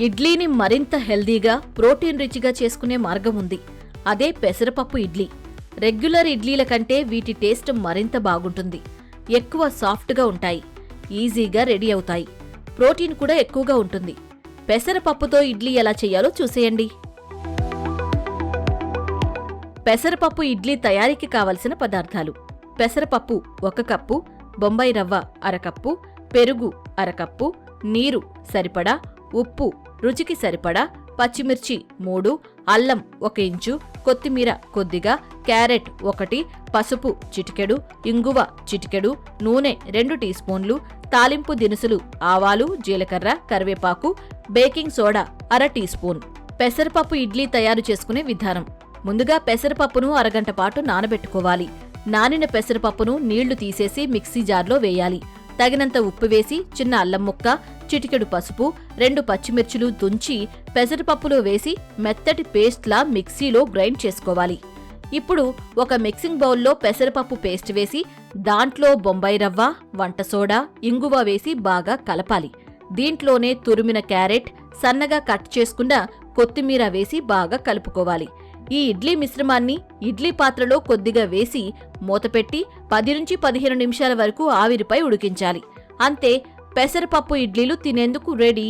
ఇడ్లీని మరింత హెల్దీగా, ప్రోటీన్ రిచ్గా చేసుకునే మార్గం ఉంది. అదే పెసరపప్పు ఇడ్లీ. రెగ్యులర్ ఇడ్లీల కంటే వీటి టేస్ట్ మరింత బాగుంటుంది. ఎక్కువ సాఫ్ట్గా ఉంటాయి, ఈజీగా రెడీ అవుతాయి. ప్రోటీన్ కూడా ఎక్కువగా ఉంటుంది. పెసరపప్పుతో ఇడ్లీ ఎలా చేయాలో చూసేయండి. పెసరపప్పు ఇడ్లీ తయారీకి కావలసిన పదార్థాలు: పెసరపప్పు 1 కప్పు, బొంబాయి రవ్వ 1/2 కప్పు, పెరుగు 1/2 కప్పు, నీరు సరిపడా, ఉప్పు రుచికి సరిపడా, పచ్చిమిర్చి 3, అల్లం 1 ఇంచు, కొత్తిమీర కొద్దిగా, క్యారెట్ 1, పసుపు చిటికెడు, ఇంగువ చిటికెడు, నూనె 2 టీ స్పూన్లు, తాలింపు దినుసులు ఆవాలు, జీలకర్ర, కరివేపాకు, బేకింగ్ సోడా 1/2 టీ స్పూన్. పెసరపప్పు ఇడ్లీ తయారు చేసుకునే విధానం: ముందుగా పెసరపప్పును అరగంట పాటు నానబెట్టుకోవాలి. నానిన పెసరపప్పును నీళ్లు తీసేసి మిక్సీ జార్లో వేయాలి. తగినంత ఉప్పు వేసి చిన్న అల్లం ముక్క, చిటికెడు పసుపు, 2 పచ్చిమిర్చులు తుంచి పెసరపప్పులో వేసి మెత్తటి పేస్ట్లా మిక్సీలో గ్రైండ్ చేసుకోవాలి. ఇప్పుడు ఒక మిక్సింగ్ బౌల్లో పెసరపప్పు పేస్ట్ వేసి దాంట్లో బొంబాయి రవ్వ, వంట సోడా, ఇంగువ వేసి బాగా కలపాలి. దీంట్లోనే తురిమిన క్యారెట్, సన్నగా కట్ చేసుకున్న కొత్తిమీర వేసి బాగా కలుపుకోవాలి. ఈ ఇడ్లీ మిశ్రమాన్ని ఇడ్లీ పాత్రలో కొద్దిగా వేసి మూతపెట్టి 10 నుంచి 15 నిమిషాల వరకు ఆవిరిపై ఉడికించాలి. అంతే, పెసరపప్పు ఇడ్లీలు తినేందుకు రెడీ.